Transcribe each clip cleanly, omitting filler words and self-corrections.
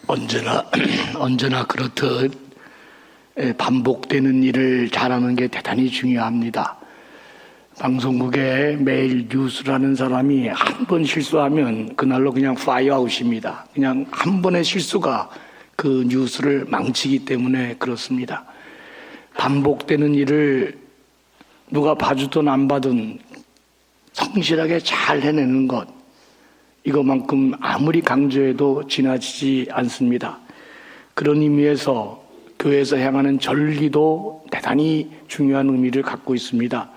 언제나 그렇듯 반복되는 일을 잘하는 게 대단히 중요합니다. 방송국에 매일 뉴스를 하는 사람이 한 번 실수하면 그날로 그냥 파이어아웃입니다. 그냥 한 번의 실수가 그 뉴스를 망치기 때문에 그렇습니다. 반복되는 일을 누가 봐주든 안 봐든 성실하게 잘 해내는 것, 이것만큼 아무리 강조해도 지나치지 않습니다. 그런 의미에서 교회에서 향하는 절기도 대단히 중요한 의미를 갖고 있습니다.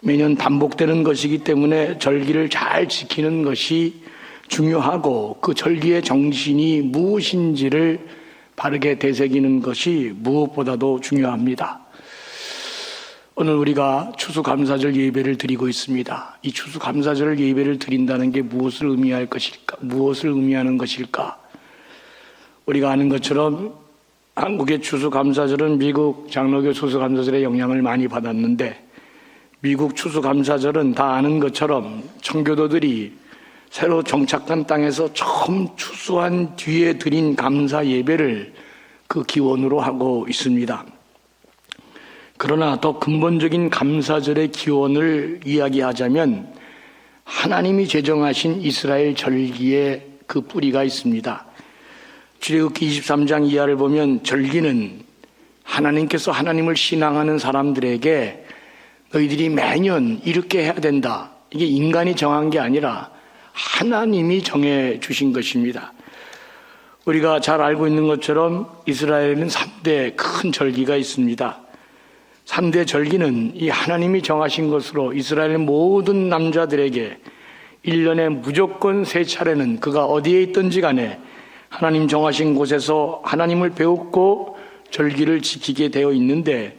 매년 반복되는 것이기 때문에 절기를 잘 지키는 것이 중요하고, 그 절기의 정신이 무엇인지를 바르게 되새기는 것이 무엇보다도 중요합니다. 오늘 우리가 추수감사절 예배를 드리고 있습니다. 이 추수감사절 예배를 드린다는 게 무엇을 의미할 것일까? 무엇을 의미하는 것일까? 우리가 아는 것처럼 한국의 추수감사절은 미국 장로교 추수감사절의 영향을 많이 받았는데, 미국 추수감사절은 다 아는 것처럼 청교도들이 새로 정착한 땅에서 처음 추수한 뒤에 드린 감사 예배를 그 기원으로 하고 있습니다. 그러나 더 근본적인 감사절의 기원을 이야기하자면 하나님이 제정하신 이스라엘 절기에 그 뿌리가 있습니다. 출애굽기 23장 이하를 보면 절기는 하나님께서 하나님을 신앙하는 사람들에게 너희들이 매년 이렇게 해야 된다, 이게 인간이 정한 게 아니라 하나님이 정해 주신 것입니다. 우리가 잘 알고 있는 것처럼 이스라엘에는 3대 큰 절기가 있습니다. 3대 절기는 이 하나님이 정하신 것으로 이스라엘 모든 남자들에게 1년에 무조건 3차례는 그가 어디에 있든지 간에 하나님 정하신 곳에서 하나님을 배웠고 절기를 지키게 되어 있는데,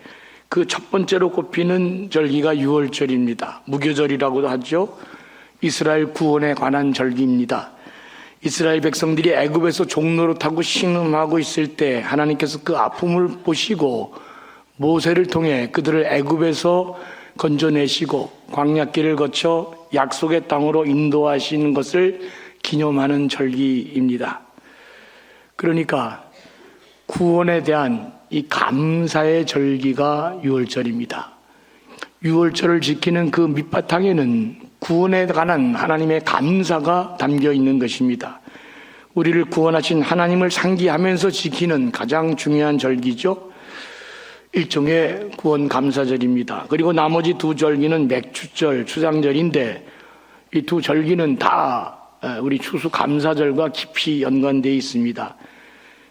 그 첫 번째로 꼽히는 절기가 유월절입니다. 무교절이라고도 하죠. 이스라엘 구원에 관한 절기입니다. 이스라엘 백성들이 애굽에서 종노릇하고 신음하고 있을 때 하나님께서 그 아픔을 보시고 모세를 통해 그들을 애굽에서 건져내시고 광야길을 거쳐 약속의 땅으로 인도하시는 것을 기념하는 절기입니다. 그러니까 구원에 대한 이 감사의 절기가 유월절입니다. 유월절을 지키는 그 밑바탕에는 구원에 관한 하나님의 감사가 담겨 있는 것입니다. 우리를 구원하신 하나님을 상기하면서 지키는 가장 중요한 절기죠. 일종의 구원 감사절입니다. 그리고 나머지 두 절기는 맥추절, 추장절인데 이 두 절기는 다 우리 추수 감사절과 깊이 연관되어 있습니다.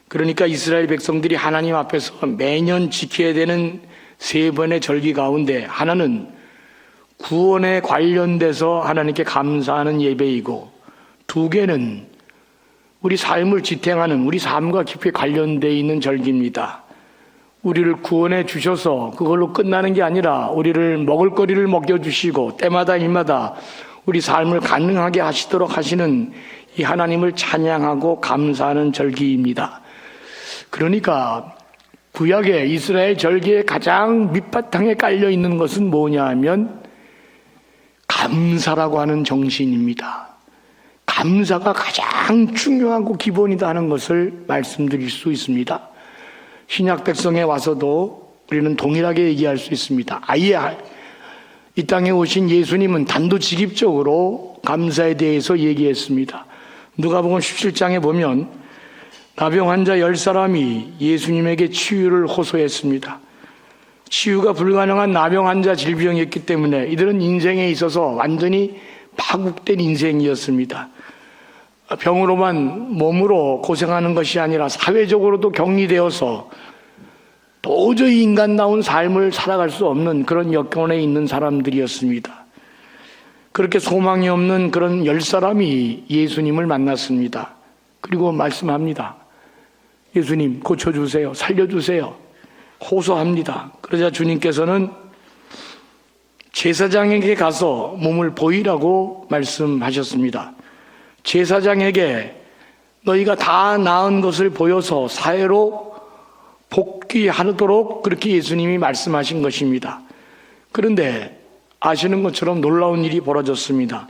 그러니까 이스라엘 백성들이 하나님 앞에서 매년 지켜야 되는 3번의 절기 가운데 하나는 구원에 관련돼서 하나님께 감사하는 예배이고, 2개는 우리 삶을 지탱하는 우리 삶과 깊이 관련되어 있는 절기입니다. 우리를 구원해 주셔서 그걸로 끝나는 게 아니라 우리를 먹을거리를 먹여주시고 때마다 일마다 우리 삶을 가능하게 하시도록 하시는 이 하나님을 찬양하고 감사하는 절기입니다. 그러니까 구약의 이스라엘 절기의 가장 밑바탕에 깔려 있는 것은 뭐냐 하면 감사라고 하는 정신입니다. 감사가 가장 중요하고 기본이다 하는 것을 말씀드릴 수 있습니다. 신약 백성에 와서도 우리는 동일하게 얘기할 수 있습니다. 아예 이 땅에 오신 예수님은 단도직입적으로 감사에 대해서 얘기했습니다. 누가복음 17장에 보면 나병 환자 10사람이 예수님에게 치유를 호소했습니다. 치유가 불가능한 나병 환자 질병이었기 때문에 이들은 인생에 있어서 완전히 파국된 인생이었습니다. 병으로만 몸으로 고생하는 것이 아니라 사회적으로도 격리되어서 도저히 인간다운 삶을 살아갈 수 없는 그런 여건에 있는 사람들이었습니다. 그렇게 소망이 없는 그런 10사람이 예수님을 만났습니다. 그리고 말씀합니다. 예수님 고쳐주세요, 살려주세요, 호소합니다. 그러자 주님께서는 제사장에게 가서 몸을 보이라고 말씀하셨습니다. 제사장에게 너희가 다 나은 것을 보여서 사회로 복귀하도록 그렇게 예수님이 말씀하신 것입니다. 그런데 아시는 것처럼 놀라운 일이 벌어졌습니다.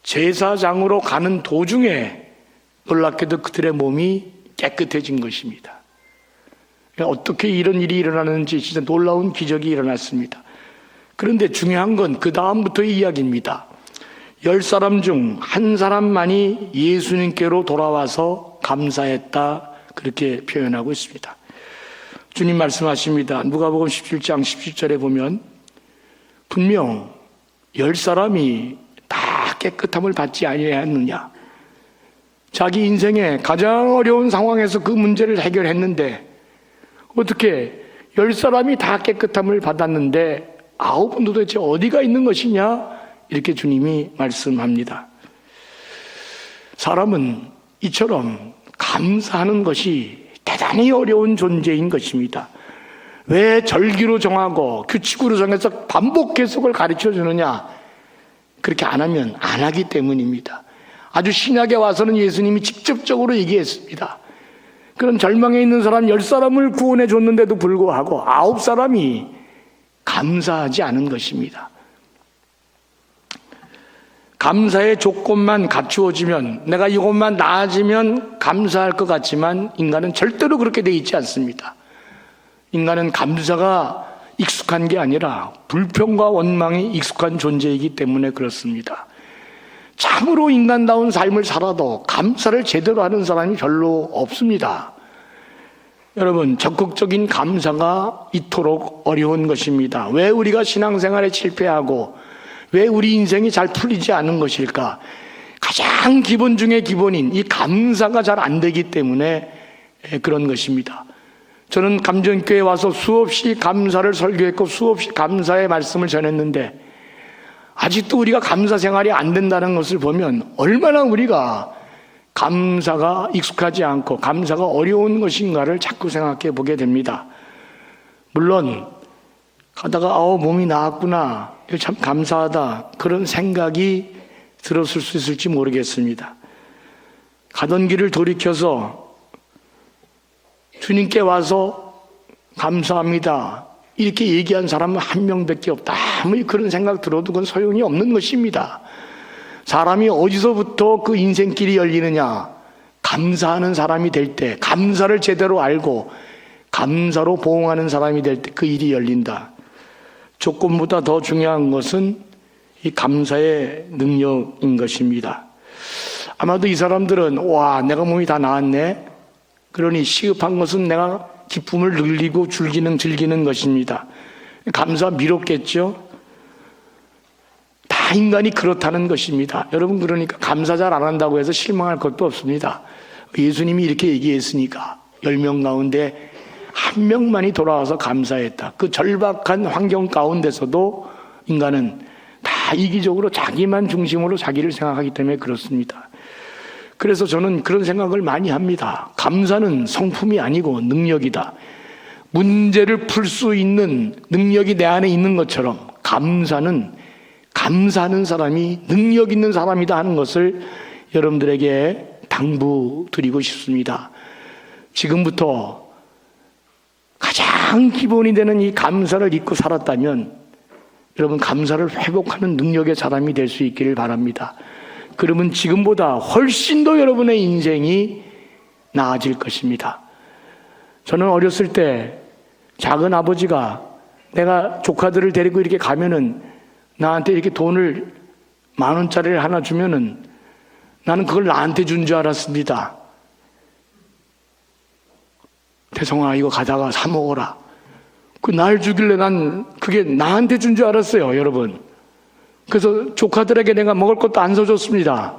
제사장으로 가는 도중에 놀랍게도 그들의 몸이 깨끗해진 것입니다. 어떻게 이런 일이 일어나는지 진짜 놀라운 기적이 일어났습니다. 그런데 중요한 건 그 다음부터의 이야기입니다. 10사람 중 한 사람만이 예수님께로 돌아와서 감사했다, 그렇게 표현하고 있습니다. 주님 말씀하십니다. 누가복음 17장 17절에 보면 분명 10사람이 다 깨끗함을 받지 아니하였느냐. 자기 인생의 가장 어려운 상황에서 그 문제를 해결했는데 어떻게 10사람이 다 깨끗함을 받았는데 9은 도대체 어디가 있는 것이냐? 이렇게 주님이 말씀합니다. 사람은 이처럼 감사하는 것이 대단히 어려운 존재인 것입니다. 왜 절기로 정하고 규칙으로 정해서 반복해서 그걸 가르쳐 주느냐? 그렇게 안 하면 안 하기 때문입니다. 아주 신약에 와서는 예수님이 직접적으로 얘기했습니다. 그런 절망에 있는 사람 10사람을 구원해 줬는데도 불구하고 9사람이 감사하지 않은 것입니다. 감사의 조건만 갖추어지면, 내가 이것만 나아지면 감사할 것 같지만 인간은 절대로 그렇게 돼 있지 않습니다. 인간은 감사가 익숙한 게 아니라 불평과 원망이 익숙한 존재이기 때문에 그렇습니다. 참으로 인간다운 삶을 살아도 감사를 제대로 하는 사람이 별로 없습니다. 여러분, 적극적인 감사가 이토록 어려운 것입니다. 왜 우리가 신앙생활에 실패하고 왜 우리 인생이 잘 풀리지 않은 것일까? 가장 기본 중에 기본인 이 감사가 잘 안 되기 때문에 그런 것입니다. 저는 감전교회에 와서 수없이 감사를 설교했고 수없이 감사의 말씀을 전했는데 아직도 우리가 감사 생활이 안 된다는 것을 보면 얼마나 우리가 감사가 익숙하지 않고 감사가 어려운 것인가를 자꾸 생각해 보게 됩니다. 물론 가다가 몸이 나았구나, 참 감사하다, 그런 생각이 들었을 수 있을지 모르겠습니다. 가던 길을 돌이켜서 주님께 와서 감사합니다, 이렇게 얘기한 사람은 한 명밖에 없다. 아무리 그런 생각 들어도 그건 소용이 없는 것입니다. 사람이 어디서부터 그 인생길이 열리느냐? 감사하는 사람이 될 때, 감사를 제대로 알고 감사로 보응하는 사람이 될 때 그 일이 열린다. 조건보다 더 중요한 것은 이 감사의 능력인 것입니다. 아마도 이 사람들은 와, 내가 몸이 다 나았네, 그러니 시급한 것은 내가 기쁨을 늘리고 즐기는 것입니다. 감사 미뤘겠죠? 다 인간이 그렇다는 것입니다. 여러분, 그러니까 감사 잘 안 한다고 해서 실망할 것도 없습니다. 예수님이 이렇게 얘기했으니까 10명 가운데 한 명만이 돌아와서 감사했다. 그 절박한 환경 가운데서도 인간은 다 이기적으로 자기만 중심으로 자기를 생각하기 때문에 그렇습니다. 그래서 저는 그런 생각을 많이 합니다. 감사는 성품이 아니고 능력이다. 문제를 풀 수 있는 능력이 내 안에 있는 것처럼 감사는 감사하는 사람이 능력 있는 사람이다 하는 것을 여러분들에게 당부드리고 싶습니다. 지금부터 가장 기본이 되는 이 감사를 잊고 살았다면 여러분, 감사를 회복하는 능력의 사람이 될 수 있기를 바랍니다. 그러면 지금보다 훨씬 더 여러분의 인생이 나아질 것입니다. 저는 어렸을 때 작은 아버지가 내가 조카들을 데리고 이렇게 가면은 나한테 이렇게 돈을 10,000원짜리를 하나 주면은 나는 그걸 나한테 준 줄 알았습니다. 태성아, 이거 가다가 사 먹어라. 그 날 주길래 난 그게 나한테 준 줄 알았어요, 여러분. 그래서 조카들에게 내가 먹을 것도 안 사줬습니다.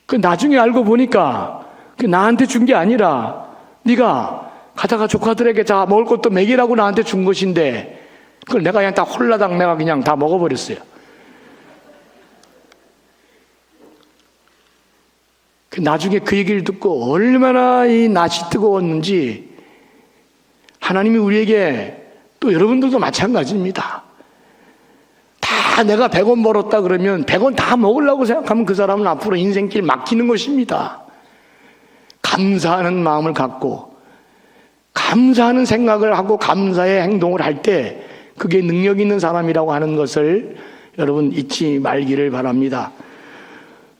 그 나중에 알고 보니까 그 나한테 준 게 아니라 네가 가다가 조카들에게 자 먹을 것도 먹이라고 나한테 준 것인데 그걸 내가 그냥 다 홀라당 내가 그냥 다 먹어버렸어요. 나중에 그 얘기를 듣고 얼마나 이 낯이 뜨거웠는지. 하나님이 우리에게, 또 여러분들도 마찬가지입니다. 다 내가 100원 벌었다 그러면 100원 다 먹으려고 생각하면 그 사람은 앞으로 인생길 막히는 것입니다. 감사하는 마음을 갖고 감사하는 생각을 하고 감사의 행동을 할 때 그게 능력 있는 사람이라고 하는 것을 여러분 잊지 말기를 바랍니다.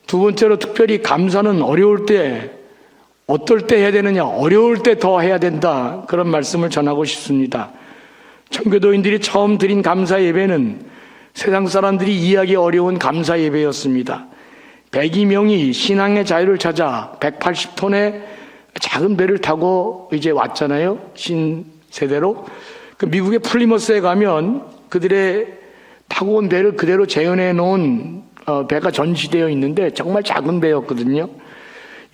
두 번째로, 특별히 감사는 어려울 때 어떨 때 해야 되느냐? 어려울 때 더 해야 된다. 그런 말씀을 전하고 싶습니다. 청교도인들이 처음 드린 감사 예배는 세상 사람들이 이해하기 어려운 감사 예배였습니다. 102명이 신앙의 자유를 찾아 180톤의 작은 배를 타고 이제 왔잖아요. 신세대로. 그 미국의 플리머스에 가면 그들의 타고 온 배를 그대로 재현해 놓은 배가 전시되어 있는데 정말 작은 배였거든요.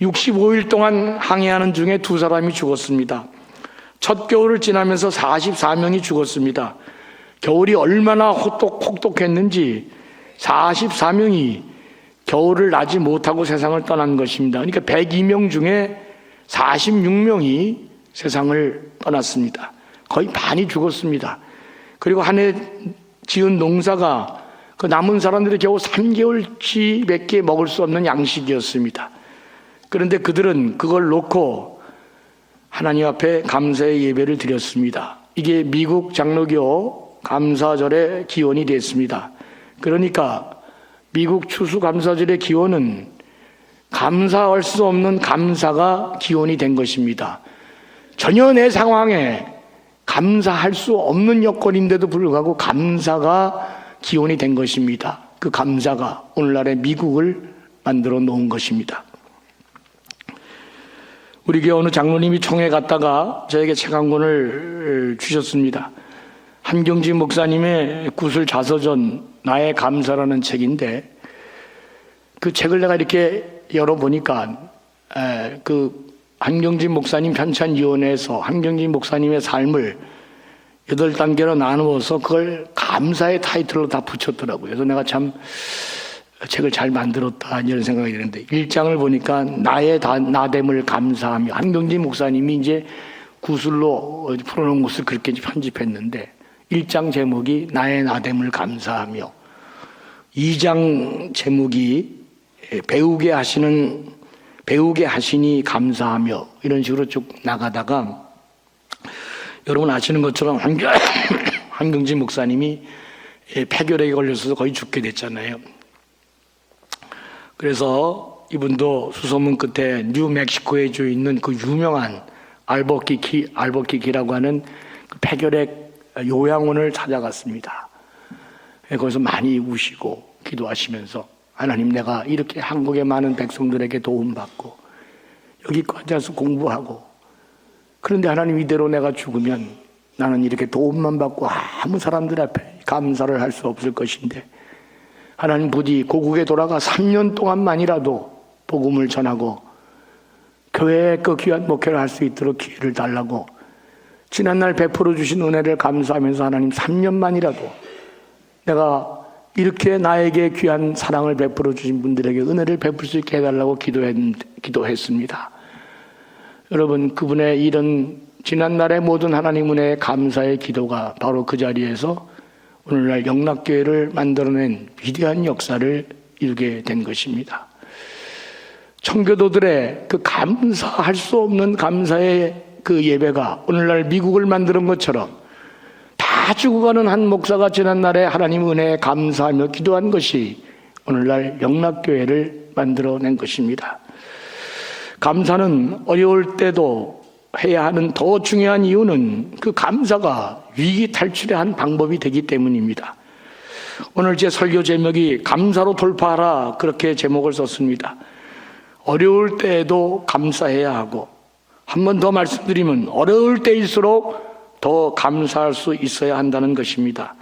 65일 동안 항해하는 중에 2사람이 죽었습니다. 첫 겨울을 지나면서 44명이 죽었습니다. 겨울이 얼마나 혹독했는지 44명이 겨울을 나지 못하고 세상을 떠난 것입니다. 그러니까 102명 중에 46명이 세상을 떠났습니다. 거의 반이 죽었습니다. 그리고 한 해 지은 농사가 그 남은 사람들이 겨우 3개월치 밖에 먹을 수 없는 양식이었습니다. 그런데 그들은 그걸 놓고 하나님 앞에 감사의 예배를 드렸습니다. 이게 미국 장로교 감사절의 기원이 됐습니다. 그러니까 미국 추수감사절의 기원은 감사할 수 없는 감사가 기원이 된 것입니다. 전혀 내 상황에 감사할 수 없는 여건인데도 불구하고 감사가 기원이 된 것입니다. 그 감사가 오늘날의 미국을 만들어 놓은 것입니다. 우리 교회 어느 장로님이 총회 갔다가 저에게 책 한 권을 주셨습니다. 한경지 목사님의 구슬 자서전 나의 감사라는 책인데 그 책을 내가 이렇게 열어보니까 그 한경지 목사님 편찬위원회에서 한경지 목사님의 삶을 8단계로 나누어서 그걸 감사의 타이틀로 다 붙였더라고요. 그래서 내가 참 책을 잘 만들었다 이런 생각이 드는데 1장을 보니까 나의 나됨을 감사하며 한경지 목사님이 이제 구슬로 풀어놓은 것을 그렇게 편집했는데 1장 제목이 나의 나됨을 감사하며 2장 제목이 배우게 하시니 감사하며 이런 식으로 쭉 나가다가 여러분 아시는 것처럼 한경지 목사님이 폐결핵에 걸려서 거의 죽게 됐잖아요. 그래서 이분도 수소문 끝에 뉴멕시코에 있는 그 유명한 알버키키라고 하는 그 폐결핵 요양원을 찾아갔습니다. 거기서 많이 우시고 기도하시면서 하나님, 내가 이렇게 한국의 많은 백성들에게 도움받고 여기까지 와서 공부하고, 그런데 하나님 이대로 내가 죽으면 나는 이렇게 도움만 받고 아무 사람들 앞에 감사를 할 수 없을 것인데, 하나님 부디 고국에 돌아가 3년 동안만이라도 복음을 전하고 교회에 그 귀한 목회를 할 수 있도록 기회를 달라고 지난날 베풀어 주신 은혜를 감사하면서 하나님 3년만이라도 내가 이렇게 나에게 귀한 사랑을 베풀어 주신 분들에게 은혜를 베풀 수 있게 해달라고 기도했습니다. 여러분, 그분의 이런 지난날의 모든 하나님 은혜의 감사의 기도가 바로 그 자리에서 오늘날 영락교회를 만들어낸 위대한 역사를 이루게 된 것입니다. 청교도들의 그 감사할 수 없는 감사의 그 예배가 오늘날 미국을 만드는 것처럼 다 죽어가는 한 목사가 지난날에 하나님 은혜에 감사하며 기도한 것이 오늘날 영락교회를 만들어낸 것입니다. 감사는 어려울 때도 해야 하는 더 중요한 이유는 그 감사가 위기 탈출의 한 방법이 되기 때문입니다. 오늘 제 설교 제목이 감사로 돌파하라, 그렇게 제목을 썼습니다. 어려울 때에도 감사해야 하고, 한 번 더 말씀드리면 어려울 때일수록 더 감사할 수 있어야 한다는 것입니다.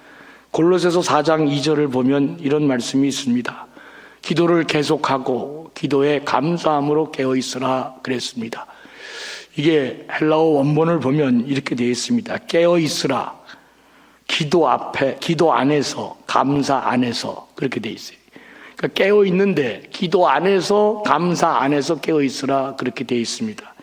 골로새서 4장 2절을 보면 이런 말씀이 있습니다. 기도를 계속하고 기도에 감사함으로 깨어있으라 그랬습니다. 이게 헬라어 원본을 보면 이렇게 되어 있습니다. 깨어있으라, 기도 앞에, 기도 안에서, 감사 안에서, 그렇게 되어 있어요. 그러니까 깨어있는데 기도 안에서, 감사 안에서 깨어있으라, 그렇게 되어 있습니다.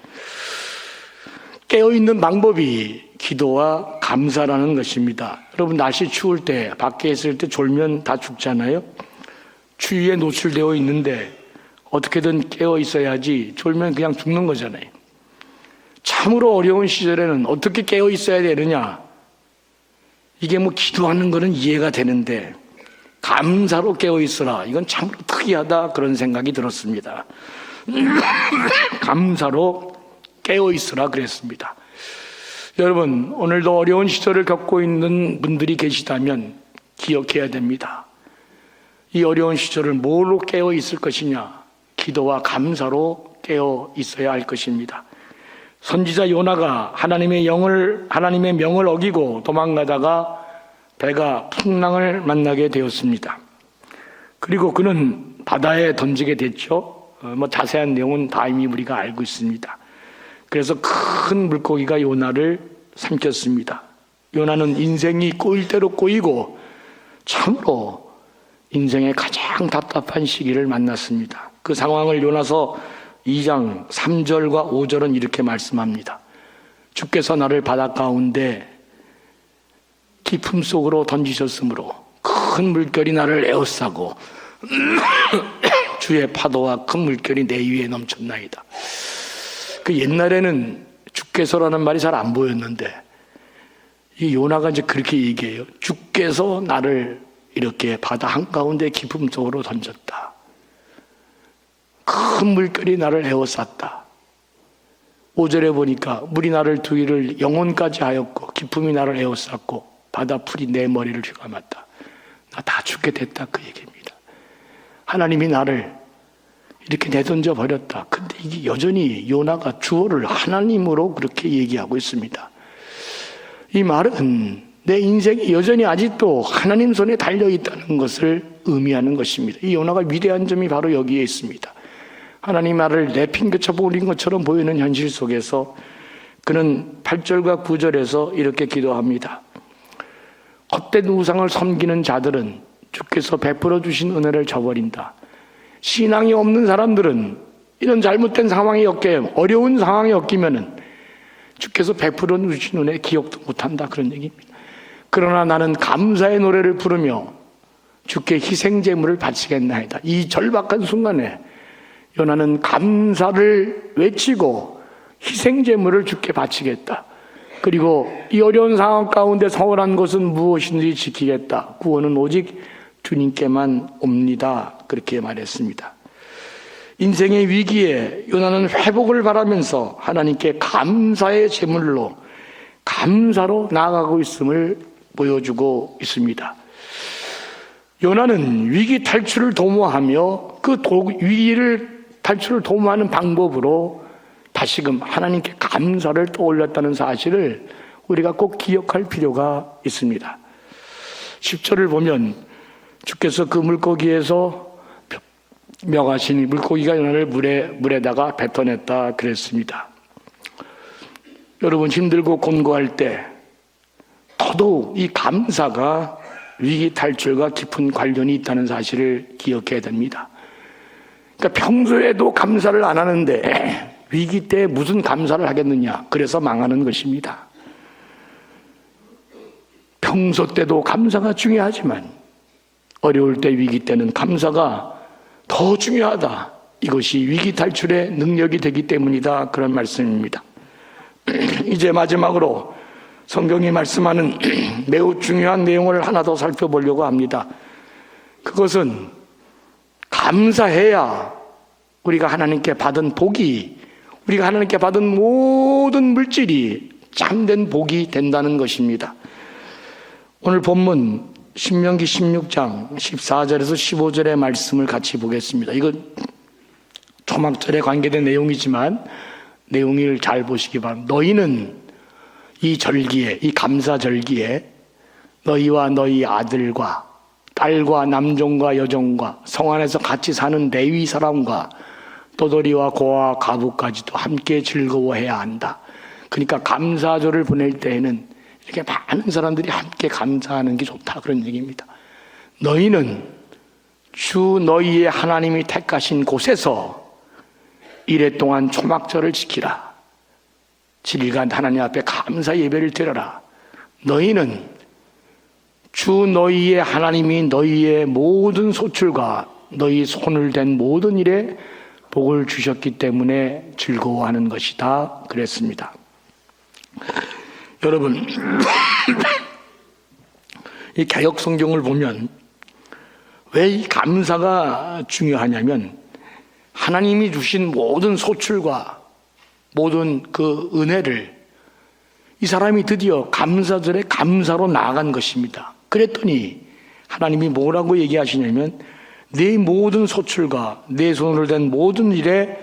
깨어있는 방법이 기도와 감사라는 것입니다. 여러분, 날씨 추울 때, 밖에 있을 때 졸면 다 죽잖아요. 추위에 노출되어 있는데 어떻게든 깨어있어야지, 졸면 그냥 죽는 거잖아요. 참으로 어려운 시절에는 어떻게 깨어있어야 되느냐, 이게 뭐 기도하는 거는 이해가 되는데 감사로 깨어있으라, 이건 참으로 특이하다, 그런 생각이 들었습니다. 감사로 깨어 있으라 그랬습니다. 여러분, 오늘도 어려운 시절을 겪고 있는 분들이 계시다면 기억해야 됩니다. 이 어려운 시절을 뭘로 깨어 있을 것이냐? 기도와 감사로 깨어 있어야 할 것입니다. 선지자 요나가 하나님의 명을 어기고 도망가다가 배가 풍랑을 만나게 되었습니다. 그리고 그는 바다에 던지게 됐죠. 자세한 내용은 다 이미 우리가 알고 있습니다. 그래서 큰 물고기가 요나를 삼켰습니다. 요나는 인생이 꼬일 대로 꼬이고 참으로 인생의 가장 답답한 시기를 만났습니다. 그 상황을 요나서 2장 3절과 5절은 이렇게 말씀합니다. 주께서 나를 바다 가운데 깊음 속으로 던지셨으므로 큰 물결이 나를 에워싸고 주의 파도와 큰 물결이 내 위에 넘쳤나이다. 그 옛날에는 주께서라는 말이 잘 안 보였는데 이 요나가 이제 그렇게 얘기해요. 주께서 나를 이렇게 바다 한가운데 깊음 속으로 던졌다. 큰 물결이 나를 에워쌌다. 5절에 보니까 물이 나를 두 위를 영혼까지 하였고 깊음이 나를 에워쌌고 바다 풀이 내 머리를 휘감았다. 나 다 죽게 됐다, 그 얘기입니다. 하나님이 나를 이렇게 내던져 버렸다. 근데 이게 여전히 요나가 주어를 하나님으로 그렇게 얘기하고 있습니다. 이 말은 내 인생이 여전히 아직도 하나님 손에 달려있다는 것을 의미하는 것입니다. 이 요나가 위대한 점이 바로 여기에 있습니다. 하나님 나를 내팽개쳐 버린 것처럼 보이는 현실 속에서 그는 8절과 9절에서 이렇게 기도합니다. 헛된 우상을 섬기는 자들은 주께서 베풀어 주신 은혜를 저버린다. 신앙이 없는 사람들은 이런 잘못된 상황이 엮여 어려운 상황이 엮이면은 주께서 베풀어 주신 은혜 기억도 못한다, 그런 얘기입니다. 그러나 나는 감사의 노래를 부르며 주께 희생 제물을 바치겠나이다. 이 절박한 순간에 요나는 감사를 외치고 희생 제물을 주께 바치겠다. 그리고 이 어려운 상황 가운데 서원한 것은 무엇인지 지키겠다. 구원은 오직 주님께만 옵니다. 그렇게 말했습니다. 인생의 위기에 요나는 회복을 바라면서 하나님께 감사의 제물로 감사로 나아가고 있음을 보여주고 있습니다. 요나는 위기 탈출을 도모하며 그 위기를 탈출을 도모하는 방법으로 다시금 하나님께 감사를 떠올렸다는 사실을 우리가 꼭 기억할 필요가 있습니다. 10절을 보면 주께서 그 물고기에서 명하시니 물고기가 요나를 물에다가 뱉어냈다 그랬습니다. 여러분, 힘들고 곤고할 때 더더욱 이 감사가 위기 탈출과 깊은 관련이 있다는 사실을 기억해야 됩니다. 그러니까 평소에도 감사를 안 하는데 위기 때 무슨 감사를 하겠느냐, 그래서 망하는 것입니다. 평소 때도 감사가 중요하지만 어려울 때, 위기 때는 감사가 더 중요하다. 이것이 위기 탈출의 능력이 되기 때문이다, 그런 말씀입니다. 이제 마지막으로 성경이 말씀하는 매우 중요한 내용을 하나 더 살펴보려고 합니다. 그것은 감사해야 우리가 하나님께 받은 복이, 우리가 하나님께 받은 모든 물질이 참된 복이 된다는 것입니다. 오늘 본문 신명기 16장 14절에서 15절의 말씀을 같이 보겠습니다. 이거 초막절에 관계된 내용이지만 내용을 잘 보시기 바랍니다. 너희는 이 절기에, 이 감사절기에 너희와 너희 아들과 딸과 남종과 여종과 성 안에서 같이 사는 레위 사람과 도돌이와 고아와 과부까지도 함께 즐거워해야 한다. 그러니까 감사절을 보낼 때에는 이렇게 많은 사람들이 함께 감사하는 게 좋다, 그런 얘기입니다. 너희는 주 너희의 하나님이 택하신 곳에서 이래 동안 초막절을 지키라. 7일간 하나님 앞에 감사 예배를 드려라. 너희는 주 너희의 하나님이 너희의 모든 소출과 너희 손을 댄 모든 일에 복을 주셨기 때문에 즐거워하는 것이다, 그랬습니다. 여러분, 이 개역 성경을 보면 왜 이 감사가 중요하냐면 하나님이 주신 모든 소출과 모든 그 은혜를 이 사람이 드디어 감사절에 감사로 나아간 것입니다. 그랬더니 하나님이 뭐라고 얘기하시냐면 내 모든 소출과 내 손으로 된 모든 일에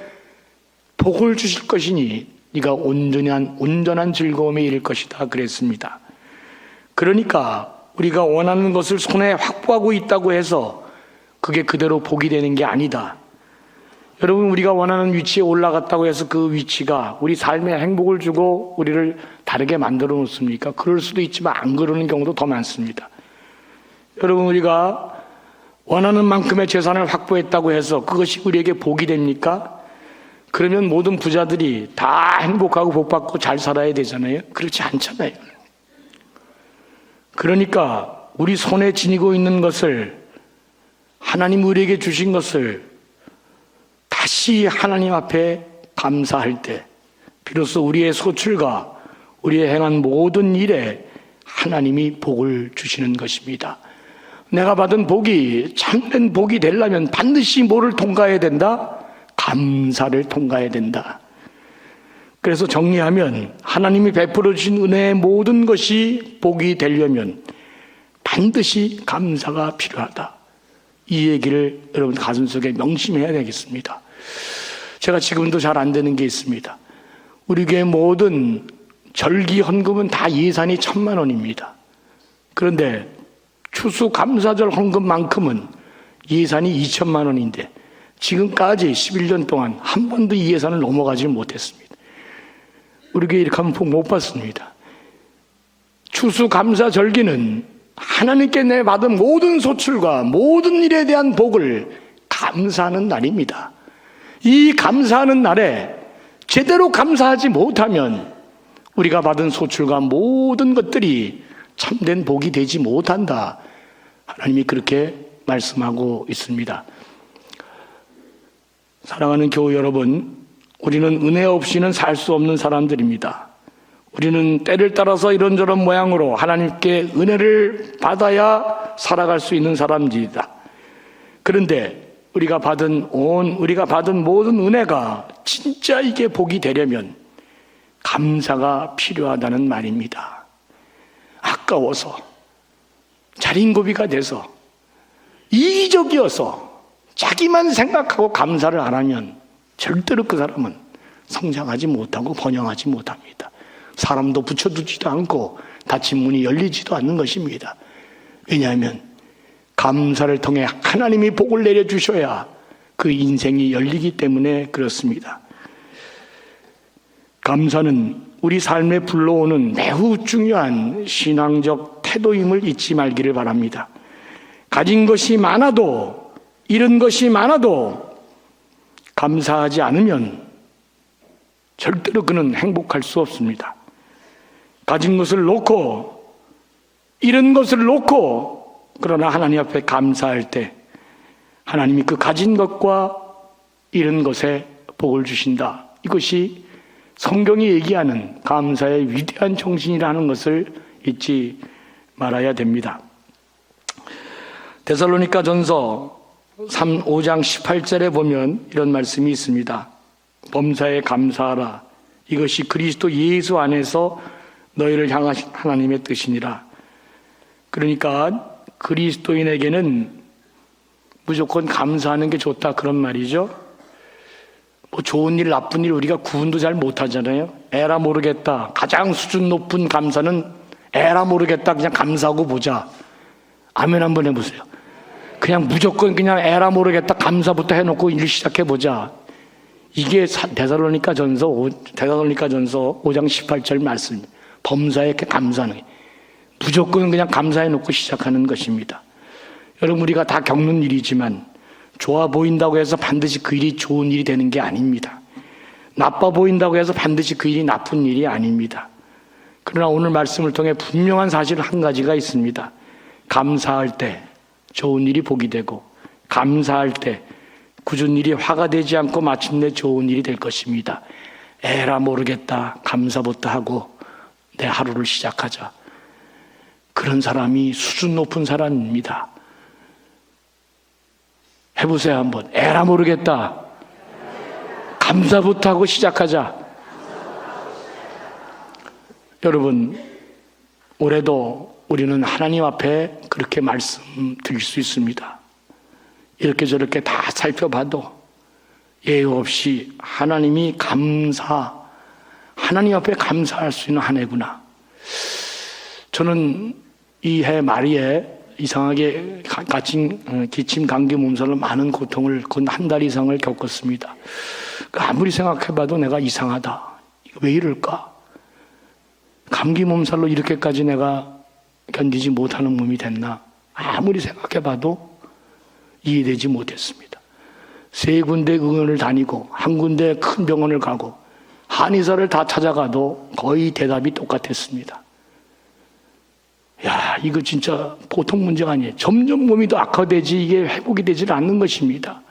복을 주실 것이니 네가 온전한 즐거움에 이를 것이다 그랬습니다. 그러니까 우리가 원하는 것을 손에 확보하고 있다고 해서 그게 그대로 복이 되는 게 아니다. 여러분, 우리가 원하는 위치에 올라갔다고 해서 그 위치가 우리 삶에 행복을 주고 우리를 다르게 만들어 놓습니까? 그럴 수도 있지만 안 그러는 경우도 더 많습니다. 여러분, 우리가 원하는 만큼의 재산을 확보했다고 해서 그것이 우리에게 복이 됩니까? 그러면 모든 부자들이 다 행복하고 복받고 잘 살아야 되잖아요. 그렇지 않잖아요. 그러니까 우리 손에 지니고 있는 것을, 하나님 우리에게 주신 것을 다시 하나님 앞에 감사할 때 비로소 우리의 소출과 우리의 행한 모든 일에 하나님이 복을 주시는 것입니다. 내가 받은 복이 참된 복이 되려면 반드시 뭐를 통과해야 된다? 감사를 통과해야 된다. 그래서 정리하면 하나님이 베풀어 주신 은혜의 모든 것이 복이 되려면 반드시 감사가 필요하다. 이 얘기를 여러분 가슴속에 명심해야 되겠습니다. 제가 지금도 잘 안 되는 게 있습니다. 우리 교회 모든 절기 헌금은 다 예산이 1,000만 원입니다. 그런데 추수감사절 헌금만큼은 예산이 2천만 원인데 지금까지 11년 동안 한 번도 이 예산을 넘어가지 못했습니다. 우리 교회 이렇게 하면 복 못 받습니다. 추수감사절기는 하나님께 내 받은 모든 소출과 모든 일에 대한 복을 감사하는 날입니다. 이 감사하는 날에 제대로 감사하지 못하면 우리가 받은 소출과 모든 것들이 참된 복이 되지 못한다. 하나님이 그렇게 말씀하고 있습니다. 사랑하는 교우 여러분, 우리는 은혜 없이는 살 수 없는 사람들입니다. 우리는 때를 따라서 이런저런 모양으로 하나님께 은혜를 받아야 살아갈 수 있는 사람들이다. 그런데 우리가 받은 모든 은혜가 진짜 이게 복이 되려면 감사가 필요하다는 말입니다. 아까워서, 자린고비가 돼서, 이기적이어서 자기만 생각하고 감사를 안 하면 절대로 그 사람은 성장하지 못하고 번영하지 못합니다. 사람도 붙여두지도 않고 닫힌 문이 열리지도 않는 것입니다. 왜냐하면 감사를 통해 하나님이 복을 내려주셔야 그 인생이 열리기 때문에 그렇습니다. 감사는 우리 삶에 불러오는 매우 중요한 신앙적 태도임을 잊지 말기를 바랍니다. 가진 것이 많아도, 잃은 것이 많아도 감사하지 않으면 절대로 그는 행복할 수 없습니다. 가진 것을 놓고, 잃은 것을 놓고, 그러나 하나님 앞에 감사할 때 하나님이 그 가진 것과 잃은 것에 복을 주신다. 이것이 성경이 얘기하는 감사의 위대한 정신이라는 것을 잊지 말아야 됩니다. 데살로니가전서 5장 18절에 보면 이런 말씀이 있습니다. 범사에 감사하라. 이것이 그리스도 예수 안에서 너희를 향하신 하나님의 뜻이니라. 그러니까 그리스도인에게는 무조건 감사하는 게 좋다, 그런 말이죠. 뭐 좋은 일, 나쁜 일 우리가 구분도 잘 못하잖아요. 에라 모르겠다. 가장 수준 높은 감사는 에라 모르겠다. 그냥 감사하고 보자. 아멘 한번 해보세요. 그냥 무조건 그냥 에라 모르겠다. 감사부터 해놓고 일 시작해보자. 이게 데살로니가전서 5장 18절 말씀. 범사에 감사는 무조건 그냥 감사해놓고 시작하는 것입니다. 여러분, 우리가 다 겪는 일이지만 좋아 보인다고 해서 반드시 그 일이 좋은 일이 되는 게 아닙니다. 나빠 보인다고 해서 반드시 그 일이 나쁜 일이 아닙니다. 그러나 오늘 말씀을 통해 분명한 사실 한 가지가 있습니다. 감사할 때 좋은 일이 복이 되고, 감사할 때 굳은 일이 화가 되지 않고 마침내 좋은 일이 될 것입니다. 에라 모르겠다. 감사부터 하고 내 하루를 시작하자. 그런 사람이 수준 높은 사람입니다. 해보세요 한번. 에라 모르겠다. 감사부터 하고 시작하자. 여러분, 올해도 우리는 하나님 앞에 그렇게 말씀드릴 수 있습니다. 이렇게 저렇게 다 살펴봐도 예외 없이 하나님 앞에 감사할 수 있는 한 해구나. 저는 이 해 말에 이상하게 기침, 감기, 몸살로 많은 고통을 건 한 달 이상을 겪었습니다. 아무리 생각해봐도 내가 이상하다. 이거 왜 이럴까? 감기, 몸살로 이렇게까지 내가 견디지 못하는 몸이 됐나? 아무리 생각해봐도 이해되지 못했습니다. 3군데 의원을 다니고 한 군데 큰 병원을 가고 한의사를 다 찾아가도 거의 대답이 똑같았습니다. 야, 이거 진짜 보통 문제가 아니에요. 점점 몸이 더 악화되지 이게 회복이 되질 않는 것입니다.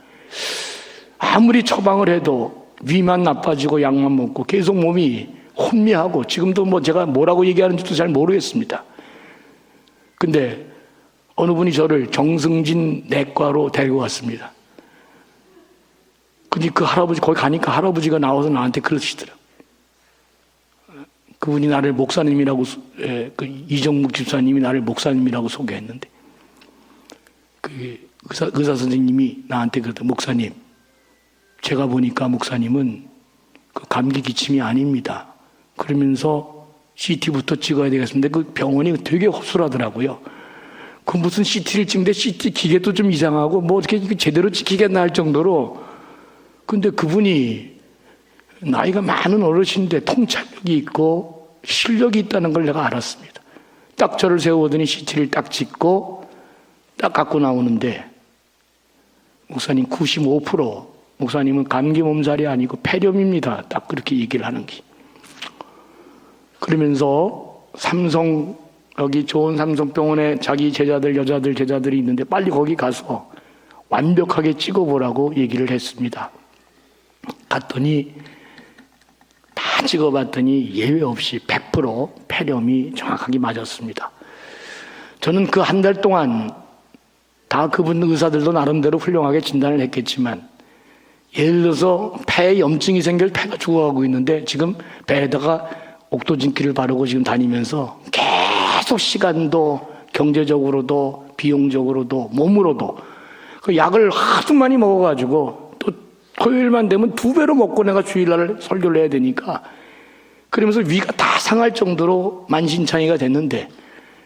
아무리 처방을 해도 위만 나빠지고 약만 먹고 계속 몸이 혼미하고 지금도 제가 뭐라고 얘기하는지도 잘 모르겠습니다. 근데 어느 분이 저를 정승진 내과로 데리고 왔습니다. 근데 그 할아버지, 거기 가니까 할아버지가 나와서 나한테 그러시더라고요. 그분이 나를 목사님이라고, 그 이정묵 집사님이 나를 목사님이라고 소개했는데, 그 의사 선생님이 나한테 그러더라고요. 목사님, 제가 보니까 목사님은 그 감기 기침이 아닙니다. 그러면서 CT부터 찍어야 되겠습니다. 그 병원이 되게 허술하더라고요. 그 무슨 CT를 찍는데 CT 기계도 좀 이상하고 뭐 어떻게 제대로 찍히겠나 할 정도로. 근데 그분이 나이가 많은 어르신인데 통찰력이 있고 실력이 있다는 걸 내가 알았습니다. 딱 저를 세우더니 CT를 딱 찍고 딱 갖고 나오는데, 목사님 95%, 목사님은 감기 몸살이 아니고 폐렴입니다. 딱 그렇게 얘기를 하는 게. 그러면서 여기 좋은 삼성병원에 자기 제자들이 있는데 빨리 거기 가서 완벽하게 찍어보라고 얘기를 했습니다. 갔더니 다 찍어봤더니 예외 없이 100% 폐렴이 정확하게 맞았습니다. 저는 그 한 달 동안 다 그분 의사들도 나름대로 훌륭하게 진단을 했겠지만, 예를 들어서 폐에 염증이 생겨 폐가 죽어가고 있는데 지금 배에다가 옥도진키를 바르고 지금 다니면서 계속 시간도 경제적으로도 비용적으로도 몸으로도 그 약을 하도 많이 먹어가지고 또 토요일만 되면 2배로 먹고 내가 주일날 설교를 해야 되니까, 그러면서 위가 다 상할 정도로 만신창이가 됐는데,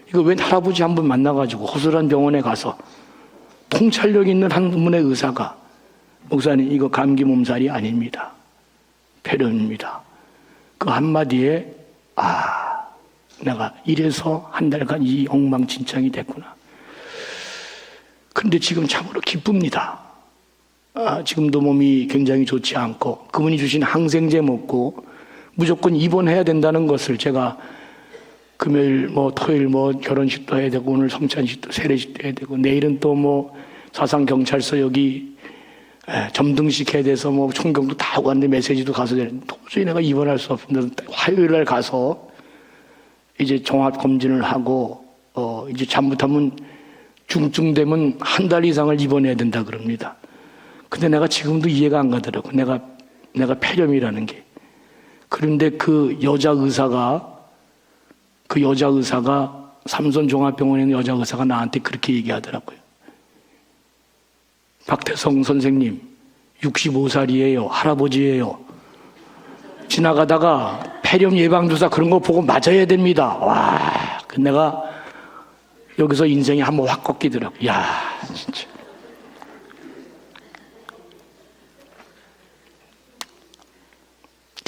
이거 웬 할아버지 한 분 만나가지고 허술한 병원에 가서 통찰력 있는 한 분의 의사가, 목사님 이거 감기 몸살이 아닙니다. 폐렴입니다. 그 한마디에 내가 이래서 한 달간 이 엉망진창이 됐구나. 그런데 지금 참으로 기쁩니다. 지금도 몸이 굉장히 좋지 않고 그분이 주신 항생제 먹고 무조건 입원해야 된다는 것을 제가 금요일 토요일 결혼식도 해야 되고 오늘 성찬식도 세례식도 해야 되고 내일은 또 사상경찰서 여기 점등식 해야 돼서 총경도 다 하고 왔는데 메시지도 가서 되는데 도저히 내가 입원할 수 없는데 화요일 날 가서 이제 종합검진을 하고 이제 잘못하면 중증되면 한 달 이상을 입원해야 된다 그럽니다. 근데 내가 지금도 이해가 안 가더라고. 내가 폐렴이라는 게. 그런데 그 여자 의사가 삼선종합병원에 있는 여자 의사가 나한테 그렇게 얘기하더라고요. 박태성 선생님 65살이에요. 할아버지예요. 지나가다가 폐렴 예방주사 그런 거 보고 맞아야 됩니다. 와, 내가 여기서 인생이 한번 확 꺾이더라고요. 야, 진짜.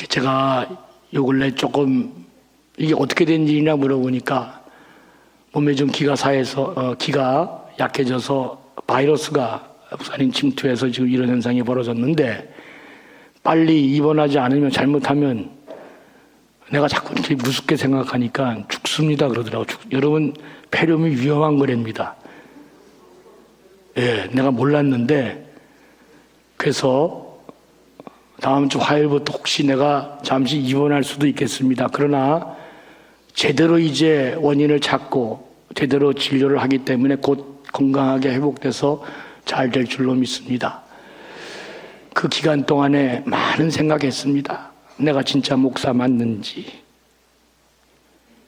제가 요 근래 조금 이게 어떻게 된 일이냐 물어보니까 몸에 좀 기가 약해져서 바이러스가 목사님 침투해서 지금 이런 현상이 벌어졌는데, 빨리 입원하지 않으면 잘못하면 내가 자꾸 이렇게 무섭게 생각하니까 죽습니다 그러더라고요. 여러분, 폐렴이 위험한 거랍니다. 예, 내가 몰랐는데, 그래서 다음 주 화요일부터 혹시 내가 잠시 입원할 수도 있겠습니다. 그러나 제대로 이제 원인을 찾고 제대로 진료를 하기 때문에 곧 건강하게 회복돼서 잘 될 줄로 믿습니다. 그 기간 동안에 많은 생각했습니다. 내가 진짜 목사 맞는지,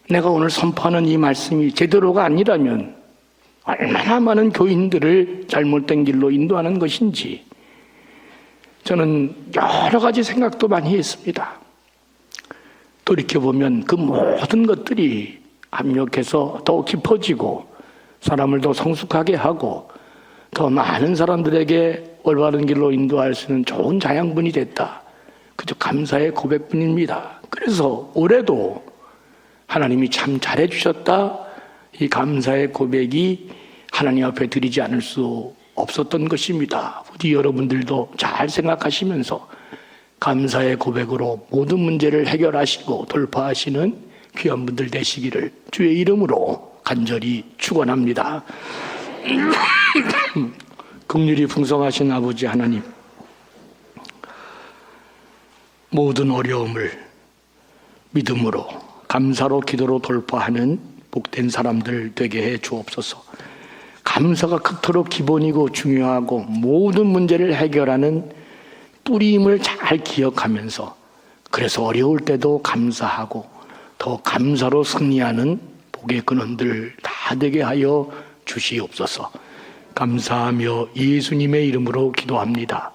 내가 오늘 선포하는 이 말씀이 제대로가 아니라면 얼마나 많은 교인들을 잘못된 길로 인도하는 것인지 저는 여러 가지 생각도 많이 했습니다. 돌이켜보면 그 모든 것들이 합력해서 더 깊어지고 사람을 더 성숙하게 하고 더 많은 사람들에게 올바른 길로 인도할 수 있는 좋은 자양분이 됐다. 그저 감사의 고백뿐입니다. 그래서 올해도 하나님이 참 잘해주셨다. 이 감사의 고백이 하나님 앞에 드리지 않을 수 없었던 것입니다. 부디 여러분들도 잘 생각하시면서 감사의 고백으로 모든 문제를 해결하시고 돌파하시는 귀한 분들 되시기를 주의 이름으로 간절히 축원합니다. 긍휼이 풍성하신 아버지 하나님, 모든 어려움을 믿음으로 감사로 기도로 돌파하는 복된 사람들 되게 해 주옵소서. 감사가 그토록 기본이고 중요하고 모든 문제를 해결하는 뿌리임을 잘 기억하면서 그래서 어려울 때도 감사하고 더 감사로 승리하는 복의 근원들 다 되게 하여 주시옵소서. 감사하며 예수님의 이름으로 기도합니다.